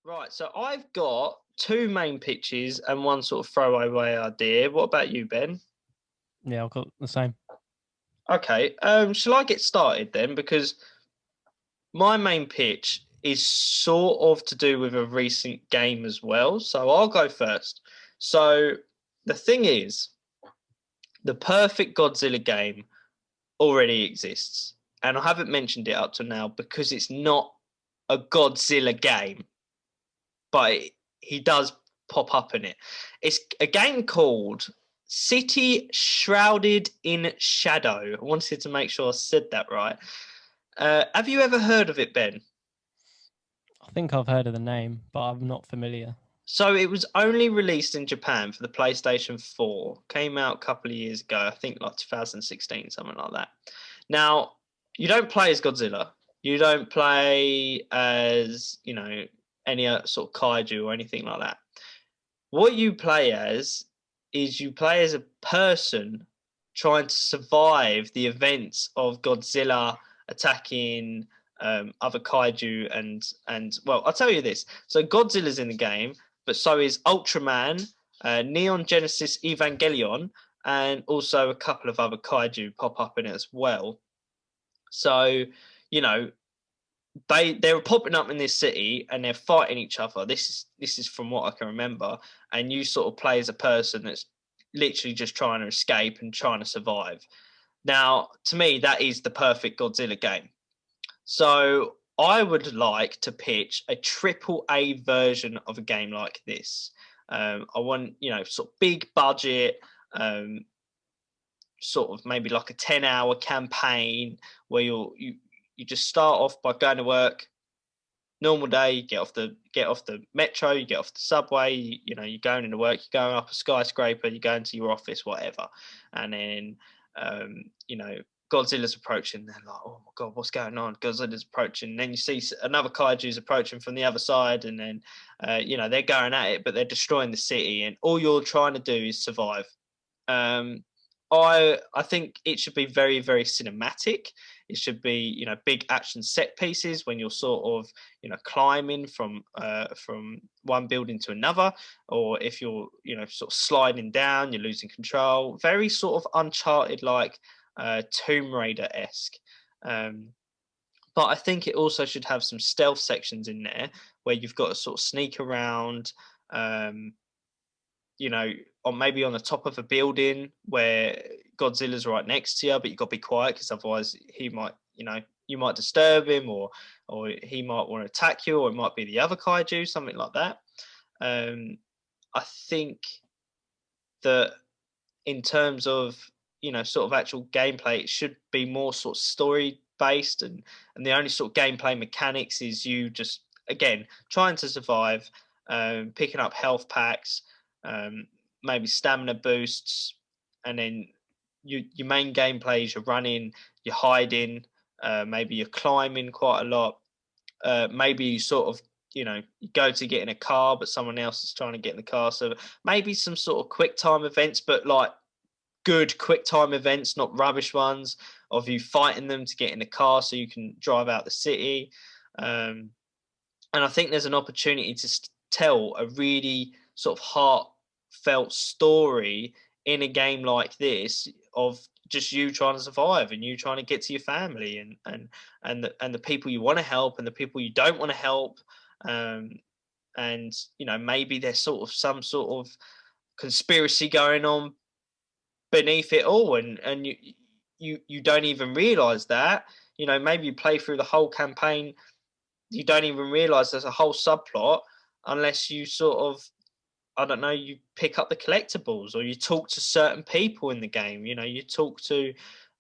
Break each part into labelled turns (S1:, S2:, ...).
S1: Right, so I've got two main pitches and one sort of throwaway idea. What about you, Ben?
S2: Yeah, I've got the same.
S1: Okay, shall I get started then? Because my main pitch is sort of to do with a recent game as well. So I'll go first. So the thing is, the perfect Godzilla game already exists. And I haven't mentioned it up to now because it's not a Godzilla game, but he does pop up in it. It's a game called City Shrouded in Shadow. I wanted to make sure I said that right. Have you ever heard of it, Ben?
S2: I think I've heard of the name, but I'm not familiar.
S1: So it was only released in Japan for the PlayStation 4. Came out a couple of years ago, I think like 2016, something like that. Now, you don't play as Godzilla. You don't play as, any sort of kaiju or anything like that. What you play as is you play as a person trying to survive the events of Godzilla attacking other kaiju and well, I'll tell you this. So Godzilla's in the game, but so is Ultraman, Neon Genesis Evangelion, and also a couple of other kaiju pop up in it as well. So, you know, they were popping up in this city and they're fighting each other. This is from what I can remember, and you sort of play as a person that's literally just trying to escape and trying to survive. Now, to me, that is the perfect Godzilla game. So I would like to pitch a triple A version of a game like this. I want sort of big budget, um, sort of maybe like a 10-hour campaign where you just start off by going to work, normal day, you get off the metro, you get off the subway, you're going into work, you're going up a skyscraper, you're going to your office, whatever. And then Godzilla's approaching, they're like, oh my god, what's going on? Godzilla's approaching. And then you see another kaiju's approaching from the other side, and then they're going at it, but they're destroying the city, and all you're trying to do is survive. um, I think it should be very, very cinematic. It should be, big action set pieces when you're sort of, climbing from one building to another, or if you're, sort of sliding down, you're losing control. Very sort of Uncharted like, Tomb Raider esque. Um, but I think it also should have some stealth sections in there where you've got to sort of sneak around. Um, you know, or maybe on the top of a building where Godzilla's right next to you, but you've got to be quiet because otherwise he might, you might disturb him, or he might want to attack you, or it might be the other kaiju, something like that. Um, I think that in terms of sort of actual gameplay, it should be more sort of story based, and the only sort of gameplay mechanics is you just again trying to survive, picking up health packs, um, maybe stamina boosts, and then your main gameplay is you're running, you're hiding, maybe you're climbing quite a lot. Maybe you sort of you go to get in a car, but someone else is trying to get in the car. So maybe some sort of quick time events, but like good quick time events, not rubbish ones, of you fighting them to get in the car so you can drive out the city. Um, and I think there's an opportunity to tell a really sort of heartfelt story in a game like this of just you trying to survive and you trying to get to your family and the people you want to help and the people you don't want to help. um, and maybe there's sort of some sort of conspiracy going on beneath it all, and you don't even realize that. Maybe you play through the whole campaign, you don't even realize there's a whole subplot unless you sort of, I don't know, you pick up the collectibles or you talk to certain people in the game. You talk to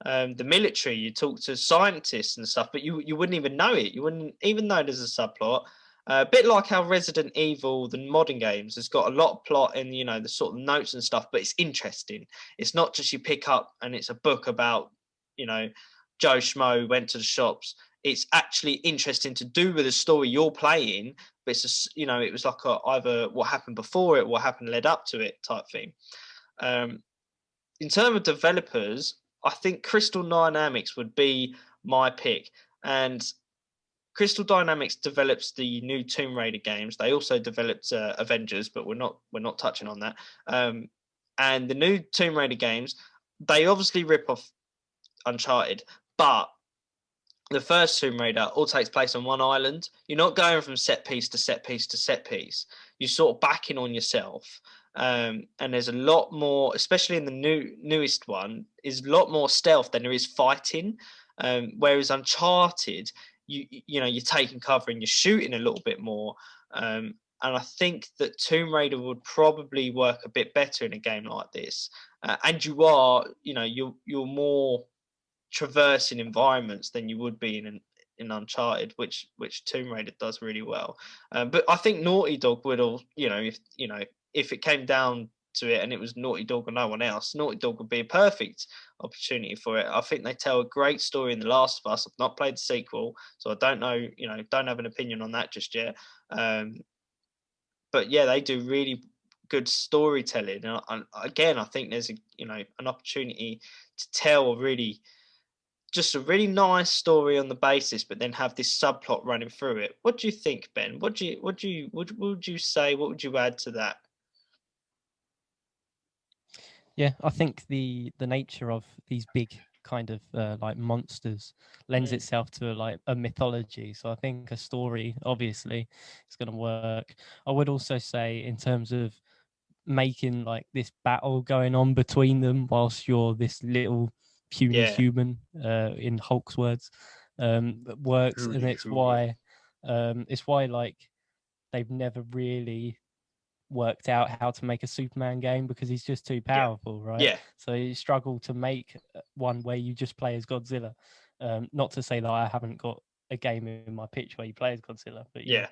S1: the military, you talk to scientists and stuff, but you wouldn't even know it. You wouldn't even know there's a subplot. A bit like how Resident Evil, the modern games, has got a lot of plot in, the sort of notes and stuff, but it's interesting. It's not just you pick up and it's a book about, you know, Joe Schmo went to the shops. It's actually interesting to do with the story you're playing, but it's just, it was like either what happened before it, what happened led up to it type thing. Um, in terms of developers, I think Crystal Dynamics would be my pick, and Crystal Dynamics develops the new Tomb Raider games. They also developed Avengers, but we're not touching on that. And the new Tomb Raider games, they obviously rip off Uncharted, but the first Tomb Raider all takes place on one island. You're not going from set piece to set piece to set piece. You're sort of backing on yourself. And there's a lot more, especially in the newest one, is a lot more stealth than there is fighting. Whereas Uncharted, you're taking cover and you're shooting a little bit more. And I think that Tomb Raider would probably work a bit better in a game like this. And you're more traversing environments than you would be in Uncharted, which Tomb Raider does really well. But I think Naughty Dog would all, if it came down to it and it was Naughty Dog or no one else, Naughty Dog would be a perfect opportunity for it. I think they tell a great story in The Last of Us. I've not played the sequel, so I don't know, don't have an opinion on that just yet. But yeah, they do really good storytelling. And again, I think there's an opportunity to tell just a really nice story on the basis, but then have this subplot running through it. What do you think, Ben? What would you say? What would you add to that?
S2: Yeah, I think the nature of these big kind of like monsters lends itself to like a mythology. So I think a story obviously is going to work. I would also say in terms of making like this battle going on between them whilst you're this little puny human, in Hulk's words, works, and it's why like they've never really worked out how to make a Superman game because he's just too powerful, right?
S1: Yeah.
S2: So you struggle to make one where you just play as Godzilla. Not to say that I haven't got a game in my pitch where you play as Godzilla, but yeah.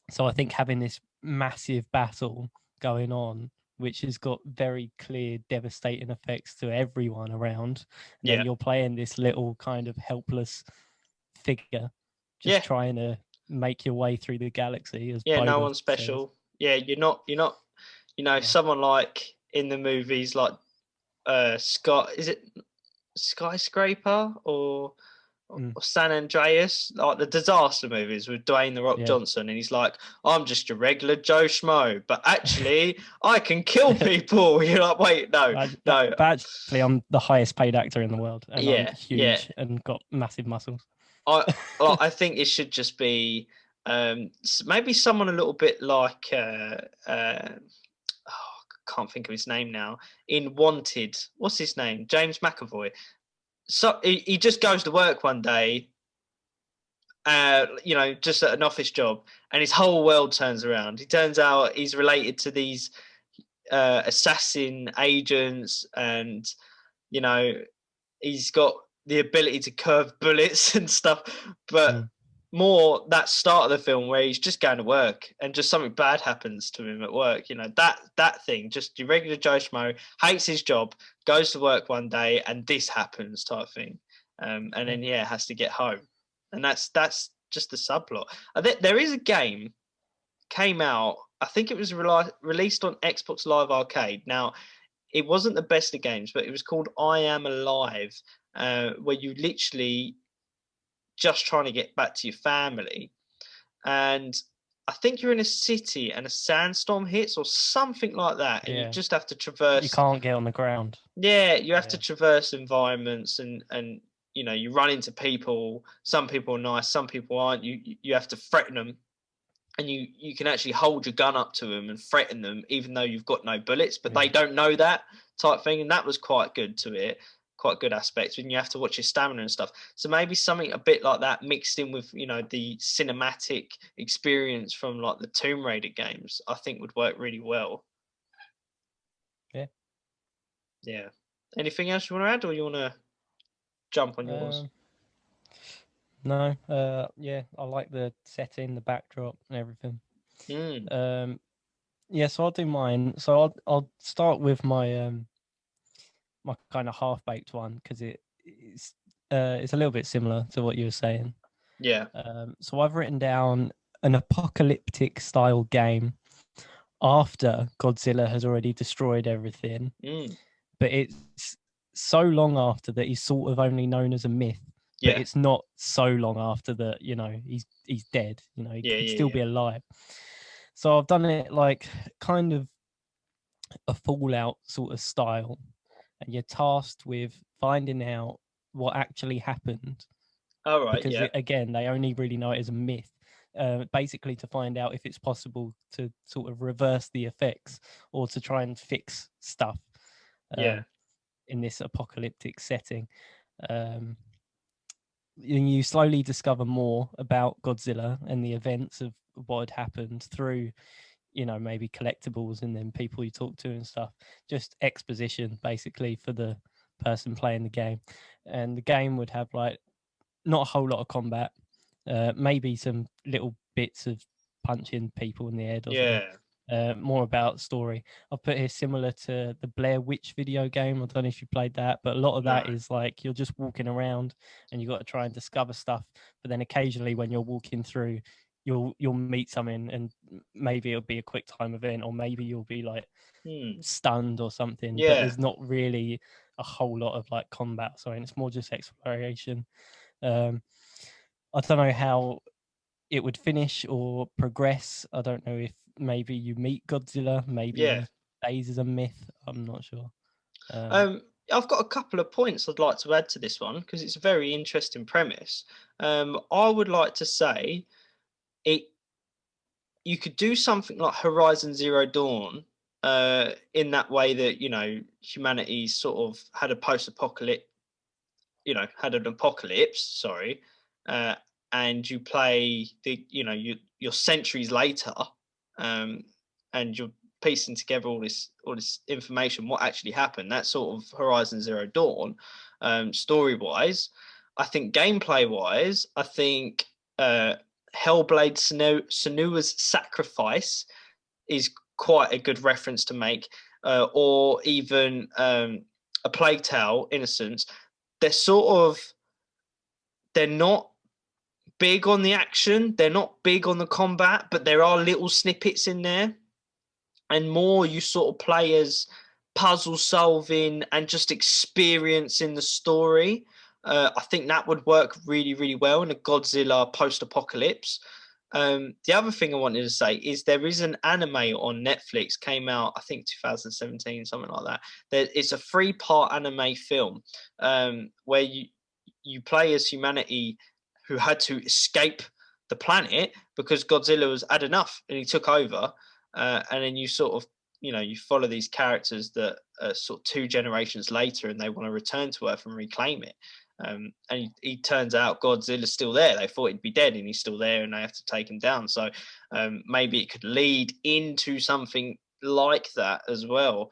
S2: So I think having this massive battle going on, which has got very clear devastating effects to everyone around, and then you're playing this little kind of helpless figure just trying to make your way through the galaxy, as
S1: no one's special says. You're not someone like in the movies like Scott, is it Skyscraper or San Andreas, like the disaster movies with Dwayne the Rock Johnson, and he's like, I'm just a regular Joe Schmo, but actually I can kill people. You're like, wait, no.
S2: But actually I'm the highest paid actor in the world, and I'm huge and got massive muscles.
S1: I think it should just be maybe someone a little bit like I can't think of his name now. In Wanted, what's his name? James McAvoy. So he just goes to work one day, just at an office job, and his whole world turns around. It turns out he's related to these assassin agents, and he's got the ability to curve bullets and stuff. But more that start of the film where he's just going to work and just something bad happens to him at work. That thing, just your regular Joe Schmo, hates his job, goes to work one day, and this happens type thing. And then has to get home, and that's just the subplot. There is a game came out. I think it was released on Xbox Live Arcade. Now, it wasn't the best of games, but it was called I Am Alive, where you literally just trying to get back to your family, and I think you're in a city and a sandstorm hits or something like that, and you just have to traverse.
S2: You can't get on the ground.
S1: You have to traverse environments, and you run into people. Some people are nice, some people aren't. You have to threaten them, and you can actually hold your gun up to them and threaten them even though you've got no bullets, but they don't know that type thing, and that was quite good to it. Quite good aspects when you have to watch your stamina and stuff. So maybe something a bit like that mixed in with the cinematic experience from like the Tomb Raider games, I think would work really well. Yeah. Anything else you want to add, or you want to jump on yours?
S2: No. I like the setting, the backdrop, and everything. So I'll do mine. So I'll start with my my kind of half-baked one, because it's a little bit similar to what you were saying. So I've written down an apocalyptic style game after Godzilla has already destroyed everything, but it's so long after that he's sort of only known as a myth. but
S1: Yeah.
S2: it's not so long after that, you know, he's dead. You know, he
S1: Yeah.
S2: could
S1: Yeah.
S2: still
S1: Yeah.
S2: be alive. So I've done it like kind of a Fallout sort of style, and you're tasked with finding out what actually happened,
S1: All right.
S2: because
S1: Yeah.
S2: again, they only really know it as a myth. Basically, to find out if it's possible to sort of reverse the effects or to try and fix stuff
S1: Yeah.
S2: in this apocalyptic setting. Um, and you slowly discover more about Godzilla and the events of what had happened through, you know, maybe collectibles and then people you talk to and stuff. Just exposition basically for the person playing the game. And the game would have like not a whole lot of combat, maybe some little bits of punching people in the head or something.
S1: Yeah.
S2: More about story. I've put here similar to the Blair Witch video game. I don't know if you played that, but a lot of
S1: No.
S2: that is like you're just walking around and you got to try and discover stuff. But then occasionally when you're walking through, you'll meet something, and maybe it'll be a quick time event, or maybe you'll be like
S1: Hmm.
S2: stunned or something. But
S1: Yeah.
S2: there's not really a whole lot of like combat. Sorry, and it's more just exploration. Um, I don't know how it would finish or progress. I don't know if maybe you meet Godzilla, maybe
S1: Yeah.
S2: he stays as a myth. I'm not sure.
S1: Um, I've got a couple of points I'd like to add to this one because it's a very interesting premise. I would like to say it. You could do something like Horizon Zero Dawn, in that way that humanity sort of had a post-apocalypse, had an apocalypse. Sorry, uh, and you play you're centuries later, um, and you're piecing together all this information, what actually happened. That sort of Horizon Zero Dawn, story wise. I think gameplay wise, I think Hellblade Senua's Sacrifice is quite a good reference to make, or even a Plague Tale Innocence. They're sort of they're not big on the action, they're not big on the combat, but there are little snippets in there, and more you sort of play as puzzle solving and just experiencing the story. I think that would work really, really well in a Godzilla post-apocalypse. The other thing I wanted to say is there is an anime on Netflix, came out I think 2017, something like that. It's a 3-part anime film, where you play as humanity who had to escape the planet because Godzilla was had enough and he took over. And then you sort of you follow these characters that are sort of 2 generations later and they want to return to Earth and reclaim it. And he turns out Godzilla's still there. They thought he'd be dead and he's still there and they have to take him down. So maybe it could lead into something like that as well.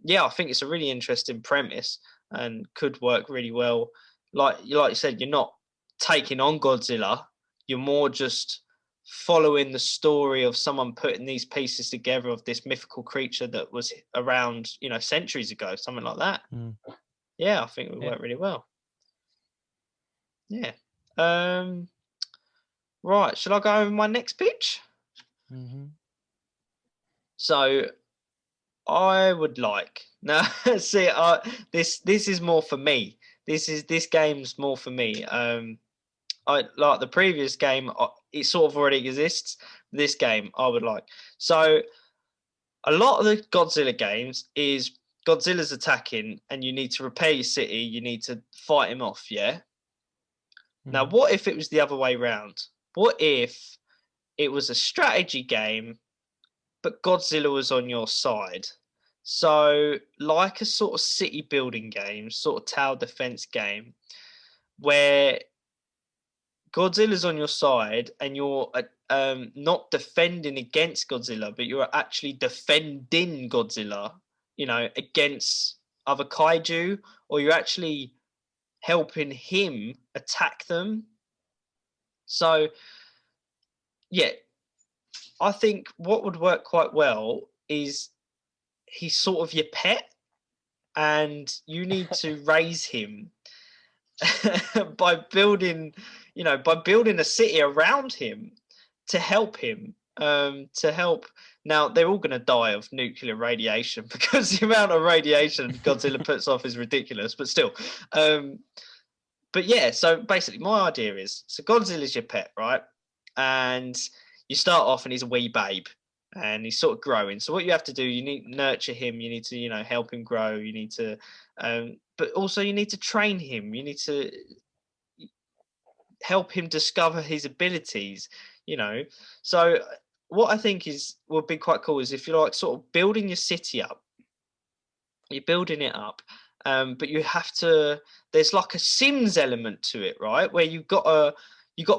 S1: Yeah, I think it's a really interesting premise and could work really well. Like you said, you're not taking on Godzilla. You're more just following the story of someone putting these pieces together of this mythical creature that was around, centuries ago, something like that.
S2: Mm.
S1: Yeah, I think it would
S2: Yeah.
S1: work really well. Yeah. Right. Shall I go over my next pitch?
S2: Mm-hmm.
S1: So I would like now. See, this is more for me. This game's more for me. I like the previous game. It sort of already exists. This game, I would like. So a lot of the Godzilla games is Godzilla's attacking, and you need to repair your city. You need to fight him off. Yeah. Now,
S2: Mm-hmm.
S1: what if it was the other way round? What if it was a strategy game, but Godzilla was on your side? So, like a sort of city building game, sort of tower defense game, where Godzilla's on your side and you're not defending against Godzilla, but you're actually defending Godzilla, against other kaiju, or you're actually helping him attack them. So, yeah, I think what would work quite well is he's sort of your pet and you need to raise him by building a city around him to help him. To help. Now they're all going to die of nuclear radiation because the amount of radiation Godzilla puts off is ridiculous. But still, but yeah, so basically my idea is, so Godzilla's your pet, right? And you start off and he's a wee babe and he's sort of growing. So what you have to do, you need to nurture him, you need to, help him grow, you need to but also you need to train him. You need to help him discover his abilities, you know. So what I think is would be quite cool is if you're like sort of building your city up, you're building it up, but you have to. There's like a Sims element to it, right? Where you got to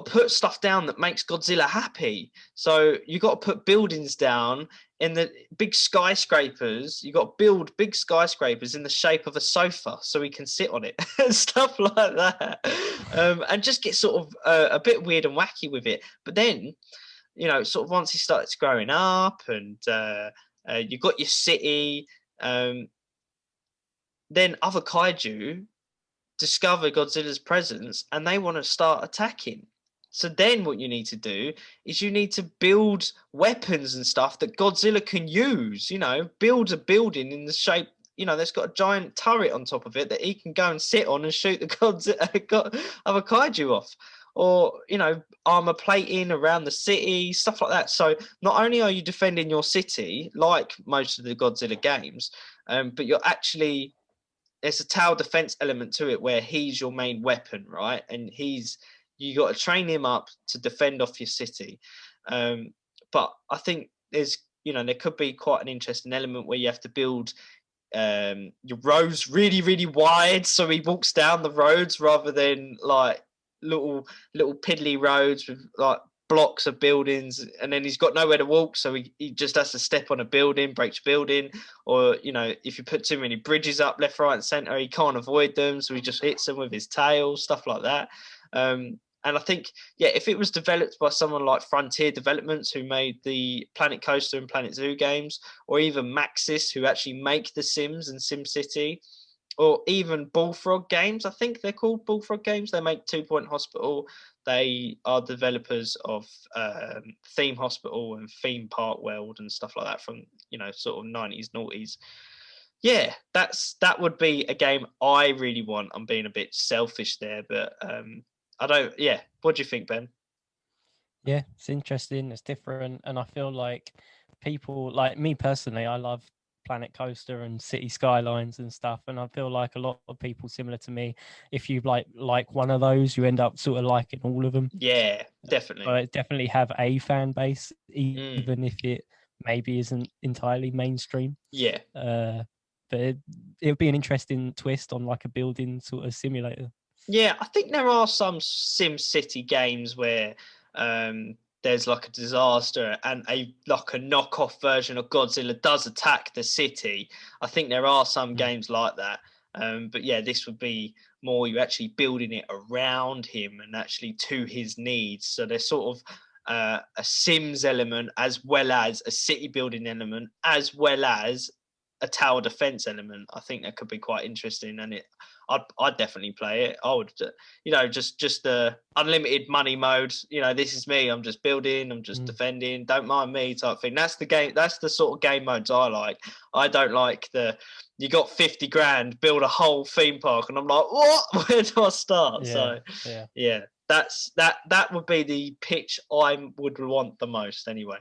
S1: put stuff down that makes Godzilla happy. So you got to put buildings down in the big skyscrapers. You got to build big skyscrapers in the shape of a sofa so he can sit on it and stuff like that, and just get sort of a bit weird and wacky with it. But then, sort of once he starts growing up and you've got your city. Then other kaiju discover Godzilla's presence and they want to start attacking. So then what you need to do is you need to build weapons and stuff that Godzilla can use, build a building in the shape, that's got a giant turret on top of it that he can go and sit on and shoot the other kaiju off. Or, armor plating around the city, stuff like that. So not only are you defending your city, like most of the Godzilla games, but you're actually there's a tower defense element to it where he's your main weapon, right? And you got to train him up to defend off your city. But I think there could be quite an interesting element where you have to build your roads really, really wide so he walks down the roads rather than like little piddly roads with like blocks of buildings, and then he's got nowhere to walk, so he just has to step on a building, breaks building, or if you put too many bridges up left, right, and center, he can't avoid them, so he just hits them with his tail, stuff like that. And I think, if it was developed by someone like Frontier Developments, who made the Planet Coaster and Planet Zoo games, or even Maxis, who actually make the Sims and SimCity, or even Bullfrog Games, I think they're called Bullfrog Games. They make 2 Point Hospital. They are developers of Theme Hospital and Theme Park World and stuff like that from, sort of 90s, noughties. Yeah, that would be a game I really want. I'm being a bit selfish there, but I don't. Yeah, what do you think, Ben?
S2: Yeah, it's interesting. It's different, and I feel like people, like me personally, I love Planet Coaster and City Skylines and stuff, and I feel like a lot of people similar to me, if you like one of those, you end up sort of liking all of them.
S1: Yeah, definitely.
S2: But definitely have a fan base, even if it maybe isn't entirely mainstream.
S1: Yeah.
S2: But it would be an interesting twist on like a building sort of simulator.
S1: Yeah, I think there are some SimCity games where there's like a disaster and a knockoff version of Godzilla does attack the city. I think there are some games like that. But yeah, this would be more you actually building it around him and actually to his needs. So there's sort of a Sims element as well as a city building element as well as a tower defense element. I think that could be quite interesting, and I'd definitely play it. I would, just the unlimited money mode. This is me. I'm just building. I'm just defending. Don't mind me type thing. That's the game. That's the sort of game modes I like. I don't like you got 50 grand, build a whole theme park, and I'm like, what? Where do I start? Yeah. That would be the pitch I would want the most anyway.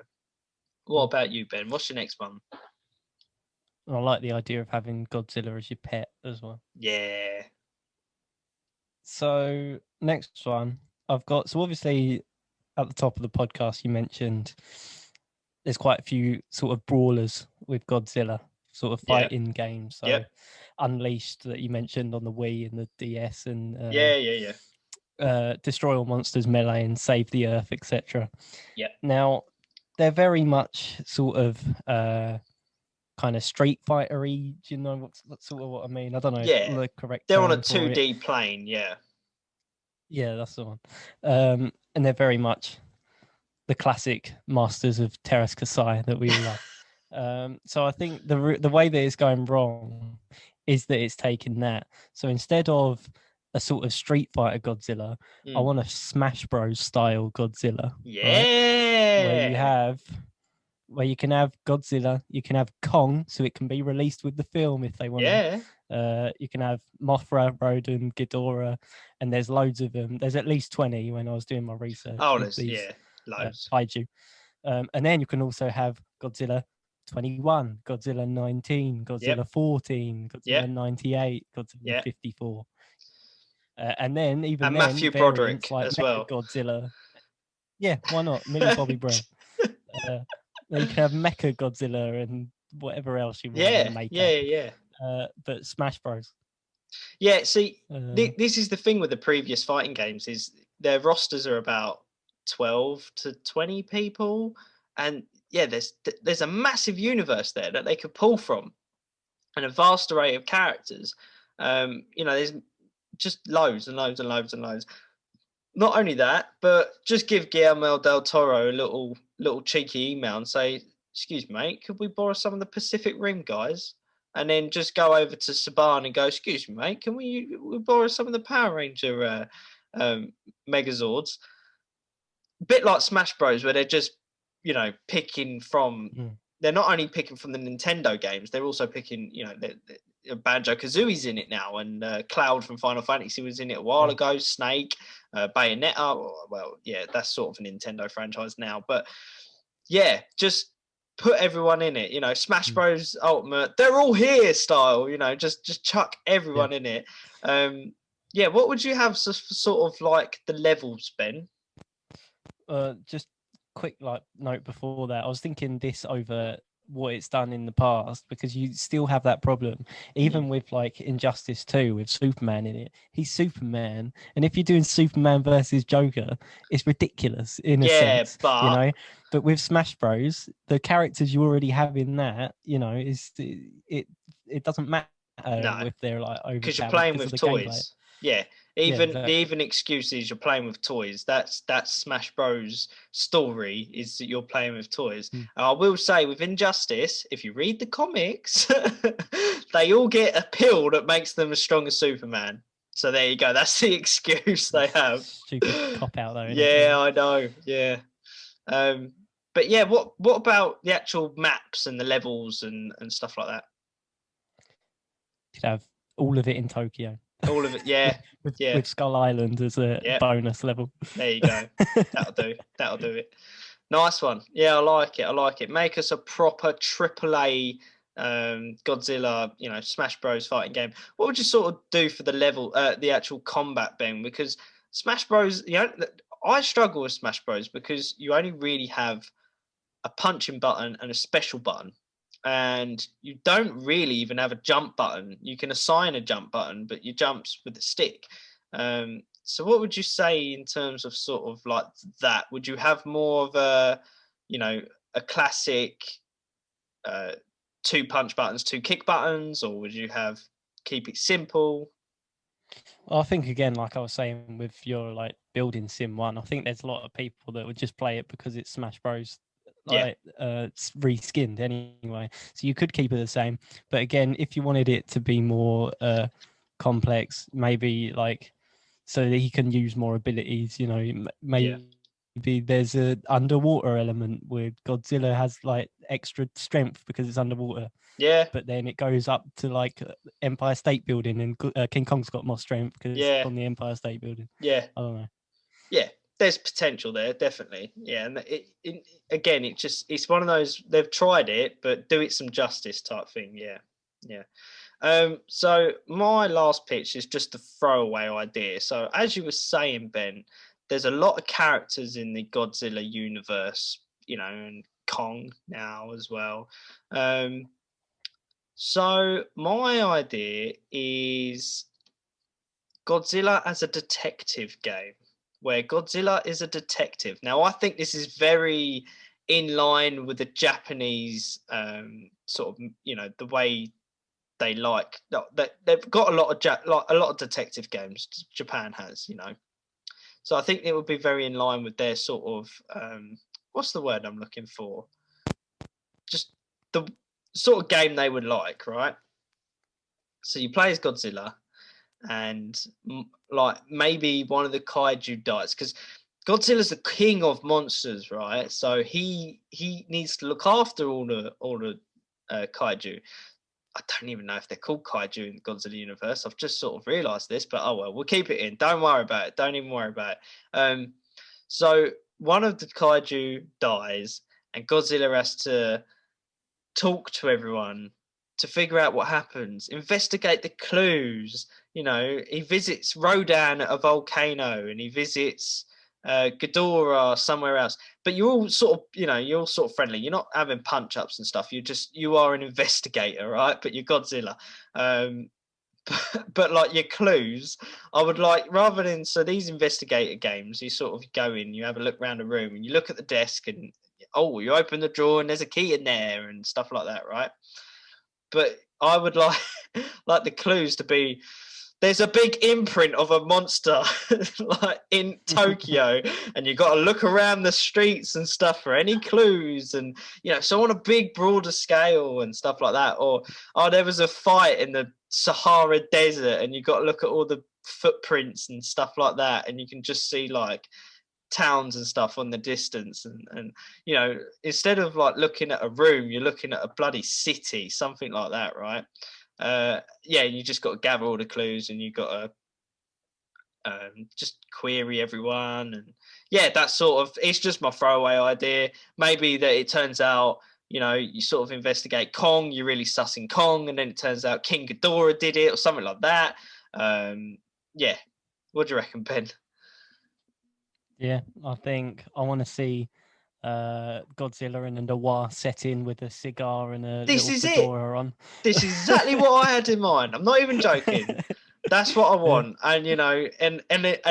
S1: What about you, Ben? What's your next one?
S2: I like the idea of having Godzilla as your pet as well.
S1: Yeah.
S2: So next one I've got. So obviously at the top of the podcast you mentioned there's quite a few sort of brawlers with Godzilla, sort of fighting games. So Unleashed that you mentioned on the Wii and the DS, and Destroy All Monsters, Melee, and Save the Earth, etc.
S1: Yeah.
S2: Now they're very much sort of kind of Street Fighter-y. Do you know that's sort of what I mean? I don't know.
S1: Yeah,
S2: the correct.
S1: They're on a 2D plane. Yeah.
S2: Yeah, that's the one. And they're very much the classic masters of Terras Kasai that we love. So I think the way that it's going wrong is that it's taken that. So instead of a sort of Street Fighter Godzilla, I want a Smash Bros style Godzilla.
S1: Yeah.
S2: Right? Where you can have Godzilla, you can have Kong, so it can be released with the film if they want.
S1: Yeah.
S2: You can have Mothra, Rodan, Ghidorah, and there's loads of them. There's at least 20 when I was doing my research
S1: Oh,
S2: of
S1: there's
S2: these
S1: loads.
S2: kaiju. And then you can also have Godzilla 21, Godzilla 19,
S1: Yep.
S2: Godzilla 14,
S1: Yeah.
S2: Godzilla 98, Godzilla
S1: Yeah.
S2: 54. And then even
S1: And
S2: then
S1: Matthew
S2: variants
S1: Broderick
S2: like
S1: as
S2: Mecha
S1: well.
S2: Godzilla. Yeah, why not? Millie Bobby Brown. Then you can have Mecha Godzilla and whatever else you want to
S1: Yeah.
S2: make
S1: Yeah.
S2: up.
S1: Yeah.
S2: But Smash Bros.
S1: Yeah. See,
S2: Uh,
S1: this is the thing with the previous fighting games is their rosters are about 12 to 20 people, and yeah, there's a massive universe there that they could pull from, and a vast array of characters. There's just loads and loads and loads and loads. Not only that, but just give Guillermo del Toro a little cheeky email and say, "Excuse me, mate, could we borrow some of the Pacific Rim guys?" And then just go over to Saban and go, "Excuse me, mate, can we borrow some of the Power Ranger Megazords?" A bit like Smash Bros, where they're just picking from. They're not only picking from the Nintendo games, they're also picking. Banjo Kazooie's in it now, and Cloud from Final Fantasy was in it a while ago. Snake, Bayonetta. Well, yeah, that's sort of a Nintendo franchise now, but yeah, just put everyone in it. Smash Bros Ultimate, they're all here style. Just chuck everyone in it. Yeah, what would you have sort of like the levels, Ben?
S2: Just quick note before that. I was thinking this over what it's done in the past, because you still have that problem even with like Injustice 2 with Superman in it. He's Superman, and if you're doing Superman versus Joker, it's ridiculous in a sense,
S1: but
S2: but with Smash Bros, the characters you already have in that, is it doesn't matter
S1: no,
S2: if they're like
S1: because you're
S2: overpowered
S1: playing
S2: because of
S1: with
S2: the gameplay.
S1: toys. Yeah,
S2: Yeah,
S1: the
S2: exactly.
S1: even excuse is you're playing with toys. That's Smash Bros. Story is that you're playing with toys. And I will say with Injustice, if you read the comics, they all get a pill that makes them as strong as Superman. So there you go. That's the excuse they have.
S2: Stupid cop out though.
S1: Yeah, I know. Yeah. But yeah, what about the actual maps and the levels and stuff like that?
S2: Could have all of it in Tokyo.
S1: All of it, yeah,
S2: with Skull Island as a bonus level.
S1: There you go. That'll do it. Nice one. Yeah, I like it. Make us a proper AAA Godzilla, Smash Bros fighting game. What would you sort of do for the level, the actual combat, Ben? Because Smash Bros, I struggle with Smash Bros because you only really have a punching button and a special button, and you don't really even have a jump button. You can assign a jump button, but you jumps with the stick. So what would you say in terms of sort of like that? Would you have more of a classic two punch buttons, two kick buttons, or would you keep it simple?
S2: I think again, like I was saying with your like building Sim 1, I think there's a lot of people that would just play it because it's Smash Bros. It's reskinned anyway, so you could keep it the same. But again, if you wanted it to be more complex, maybe like so that he can use more abilities, maybe there's a underwater element where Godzilla has like extra strength because it's underwater.
S1: Yeah.
S2: But then it goes up to like Empire State Building, and King Kong's got more strength because it's on the Empire State Building.
S1: Yeah.
S2: I don't know.
S1: Yeah, there's potential there, definitely. Yeah, and again, it's one of those, they've tried it, but do it some justice type thing. Yeah. So my last pitch is just a throwaway idea. So as you were saying, Ben, there's a lot of characters in the Godzilla universe, and Kong now as well. So my idea is Godzilla as a detective game, where Godzilla is a detective. Now, I think this is very in line with the Japanese sort of, the way they like. They've got a lot of detective games. Japan has, So I think it would be very in line with their sort of what's the word I'm looking for? Just the sort of game they would like, right? So you play as Godzilla, and like maybe one of the kaiju dies because Godzilla's the king of monsters, right? So he needs to look after all the kaiju. I don't even know if they're called kaiju in the Godzilla universe. I've just sort of realised this, but oh well, we'll keep it in. Don't worry about it. Don't even worry about it. So one of the kaiju dies, and Godzilla has to talk to everyone to figure out what happens, investigate the clues. You know, he visits Rodan at a volcano, and he visits Ghidorah somewhere else. But you're all sort of, you know, you're all sort of friendly. You're not having punch ups and stuff. You are an investigator, right? But you're Godzilla. But like your clues, I would like, rather than, so these investigator games, you sort of go in, you have a look around the room, and you look at the desk, and oh, you open the drawer and there's a key in there and stuff like that, right? But I would like like the clues to be, there's a big imprint of a monster like in Tokyo, and you got to look around the streets and stuff for any clues, and you know, so on a big broader scale and stuff like that. Or oh, there was a fight in the Sahara Desert, and you got to look at all the footprints and stuff like that, and you can just see like towns and stuff on the distance, and you know, instead of like looking at a room, you're looking at a bloody city, something like that, right? Yeah, you just got to gather all the clues, and you got to just query everyone, and yeah, that sort of, it's just my throwaway idea. Maybe that it turns out, you know, you sort of investigate Kong, you're really sussing Kong, and then it turns out King Ghidorah did it or something like that. Yeah, what do you reckon, Ben?
S2: Yeah, I think I want to see Godzilla in a noir setting with a cigar and a
S1: This
S2: little
S1: is it.
S2: fedora on.
S1: This is exactly what I had in mind. I'm not even joking. That's what I
S2: Yeah.
S1: want. And you know, and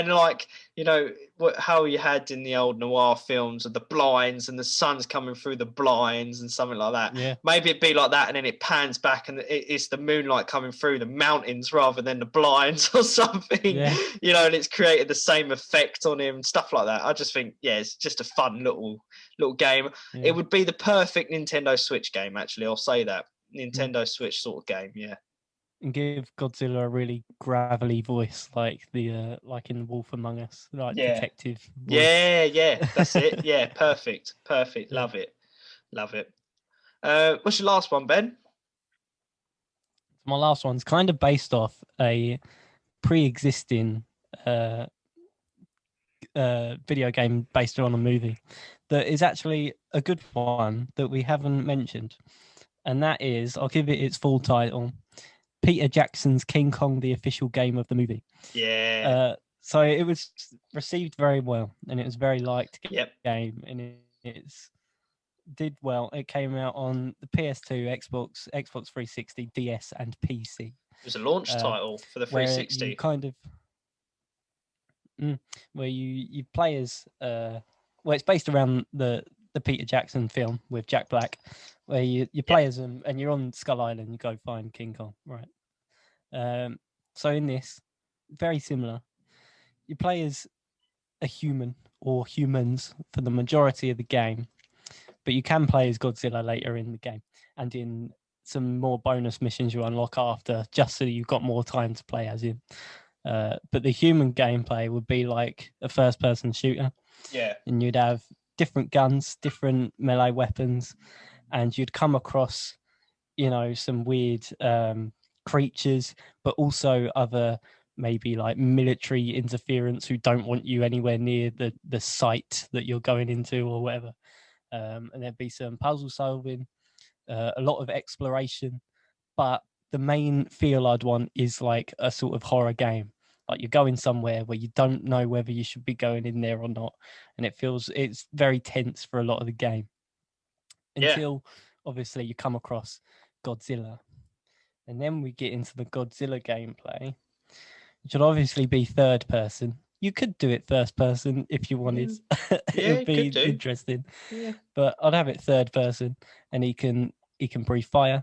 S1: like, you know, how you had in the old noir films of the blinds and the sun's coming through the blinds and something like that.
S2: Yeah.
S1: Maybe it'd be like that, and then it pans back, and it's the moonlight coming through the mountains rather than the blinds or something.
S2: Yeah.
S1: You know, and it's created the same effect on him, stuff like that. I just think, yeah, it's just a fun little game. It
S2: Yeah.
S1: would be the perfect Nintendo Switch game, actually. I'll say that.
S2: Mm.
S1: Nintendo Switch sort of game, yeah.
S2: And give Godzilla a really gravelly voice, like like in Wolf Among Us, like
S1: Yeah.
S2: detective voice.
S1: Yeah, that's it. Yeah, perfect.
S2: Yeah.
S1: Love it. Love it. What's your last one, Ben?
S2: My last one's kind of based off a pre-existing video game based on a movie that is actually a good one that we haven't mentioned. And that is, I'll give it its full title, Peter Jackson's King Kong, the official game of the movie.
S1: Yeah.
S2: So it was received very well, and it was very liked
S1: Yep.
S2: game, and it's did well. It came out on the PS2, Xbox 360, DS, and PC.
S1: It was a launch title for the
S2: Where
S1: 360.
S2: you kind of where you play as well, it's based around the Peter Jackson film with Jack Black, where you play as him and you're on Skull Island. You go find King Kong, right? So in this, very similar. You play as a human or humans for the majority of the game, but you can play as Godzilla later in the game, and in some more bonus missions you unlock after, just so you've got more time to play as him. But the human gameplay would be like a first-person shooter.
S1: Yeah.
S2: And you'd have different guns, different melee weapons, and you'd come across, you know, some weird creatures, but also other maybe like military interference who don't want you anywhere near the site that you're going into or whatever. And there'd be some puzzle solving, a lot of exploration, but the main feel I'd want is like a sort of horror game. Like you're going somewhere where you don't know whether you should be going in there or not, and it's very tense for a lot of the game until obviously you come across Godzilla, and then we get into the Godzilla gameplay, which would obviously be third person. You could do it first person if you wanted. It would be interesting.
S1: Yeah.
S2: But I'd have it third person, and he can breathe fire.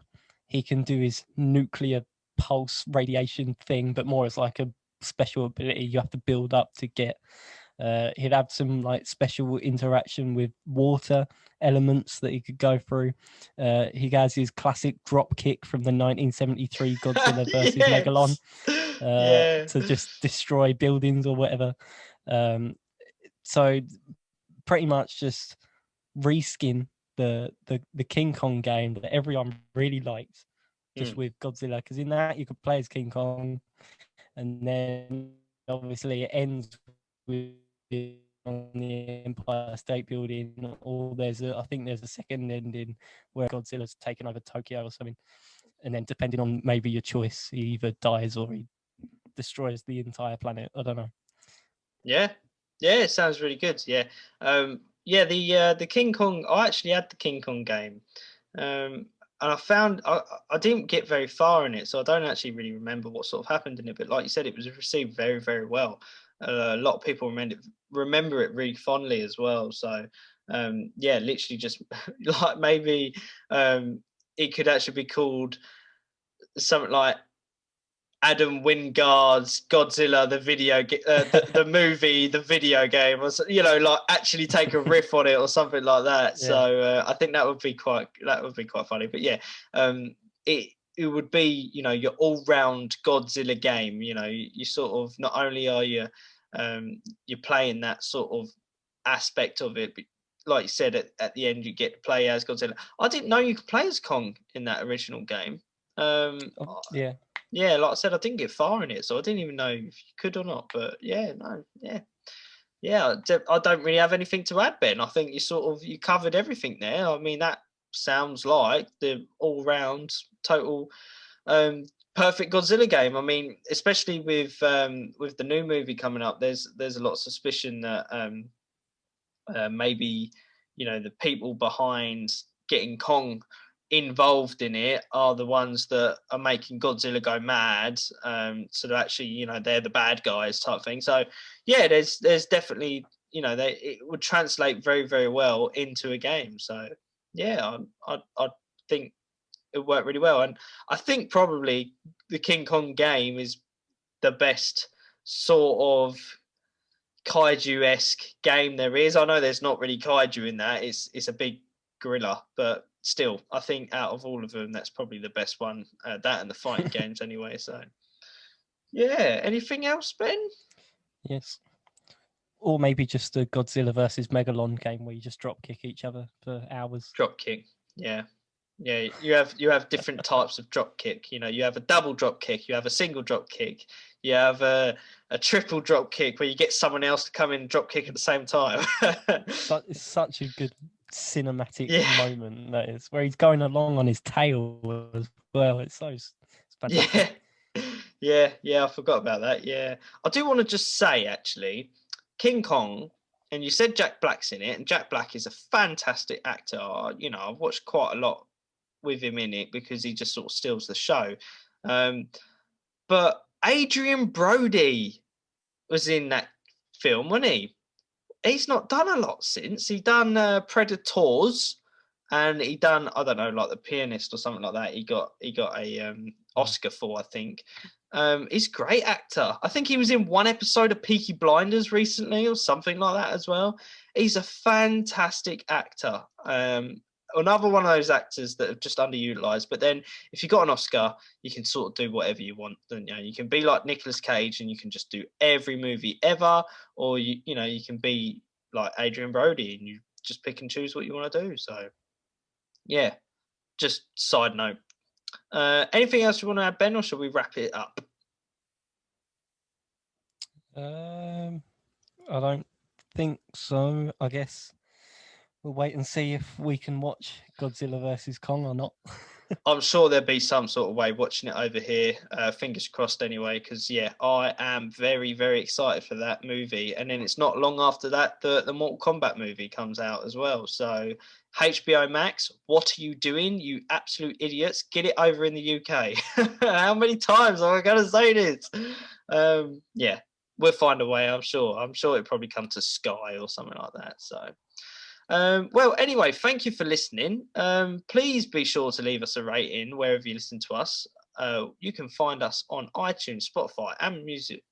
S2: He can do his nuclear pulse radiation thing, but more as like a special ability you have to build up to get. He'd have some like special interaction with water elements that he could go through. He has his classic drop kick from the 1973 Godzilla versus Megalon to just destroy buildings or whatever. So pretty much just reskin the King Kong game that everyone really liked just with Godzilla, because in that you could play as King Kong, and then obviously it ends with on the Empire State Building, or I think there's a second ending where Godzilla's taken over Tokyo or something, and then depending on maybe your choice, he either dies or he destroys the entire planet. I don't know.
S1: Yeah, it sounds really good. Yeah, the King Kong. I actually had the King Kong game, and I found I didn't get very far in it, so I don't actually really remember what sort of happened in it. But like you said, it was received very, very well. A lot of people remember it really fondly as well. So yeah, literally just like maybe it could actually be called something like Adam Wingard's Godzilla, the the movie, the video game, or like actually take a riff on it or something like that.
S2: Yeah.
S1: So I think that would be quite funny. But yeah, it would be your all round Godzilla game. You sort of not only are you're playing that sort of aspect of it, but like you said, at the end you get to play as Godzilla. I didn't know you could play as Kong in that original game.
S2: Yeah.
S1: Yeah, like I said, I didn't get far in it, so I didn't even know if you could or not. But yeah, no, yeah. I don't really have anything to add, Ben. I think you covered everything there. I mean, that sounds like the all-round total perfect Godzilla game. I mean, especially with the new movie coming up, there's a lot of suspicion that maybe the people behind getting Kong involved in it are the ones that are making Godzilla go mad. So that actually, they're the bad guys type thing. So yeah, there's definitely, it would translate very, very well into a game. So yeah, I think it worked really well. And I think probably the King Kong game is the best sort of kaiju-esque game there is. I know there's not really kaiju in that. It's a big gorilla, but still, I think out of all of them, that's probably the best one. That and the fighting games, anyway. So, yeah. Anything else, Ben?
S2: Yes. Or maybe just a Godzilla versus Megalon game where you just drop kick each other for hours.
S1: Drop kick. Yeah. Yeah, you have different types of drop kick. You have a double drop kick, you have a single drop kick, you have a triple drop kick where you get someone else to come in and drop kick at the same time.
S2: It's such a good cinematic moment, that is, where he's going along on his tail as well. It's fantastic.
S1: Yeah, I forgot about that. Yeah, I do want to just say, actually, King Kong, and you said Jack Black's in it, and Jack Black is a fantastic actor. I've watched quite a lot with him in it because he just sort of steals the show. But Adrian Brody was in that film, wasn't he? He's not done a lot since. He done Predators, and he done, I don't know, like The Pianist or something like that. He got a Oscar for, I think. He's a great actor. I think he was in one episode of Peaky Blinders recently or something like that as well. He's a fantastic actor. Another one of those actors that have just underutilized. But then if you got an Oscar, you can sort of do whatever you want, don't you? You can be like Nicolas Cage and you can just do every movie ever, or you can be like Adrian Brody and you just pick and choose what you want to do. So yeah, just side note. Anything else you want to add, Ben, or shall we wrap it up?
S2: I don't think so. I guess we'll wait and see if we can watch Godzilla versus Kong or not.
S1: I'm sure there'll be some sort of way watching it over here. Fingers crossed anyway, because yeah, I am very, very excited for that movie. And then it's not long after that the Mortal Kombat movie comes out as well. So HBO Max, what are you doing, you absolute idiots? Get it over in the UK. How many times am I going to say this? Yeah, we'll find a way, I'm sure. I'm sure it probably comes to Sky or something like that. So well, anyway, thank you for listening. Please be sure to leave us a rating wherever you listen to us. You can find us on iTunes, Spotify,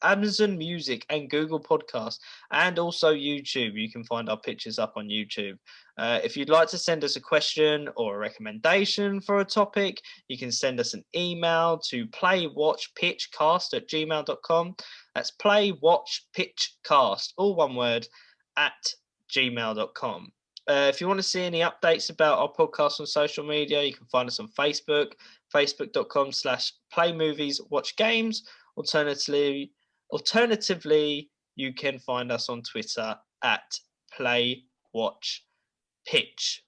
S1: Amazon Music, and Google Podcasts, and also YouTube. You can find our pictures up on YouTube. If you'd like to send us a question or a recommendation for a topic, you can send us an email to playwatchpitchcast@gmail.com. That's playwatchpitchcast, all one word, at gmail.com. If you want to see any updates about our podcast on social media, you can find us on Facebook, facebook.com/playmovieswatchgames. Alternatively, you can find us on Twitter at playwatchpitch.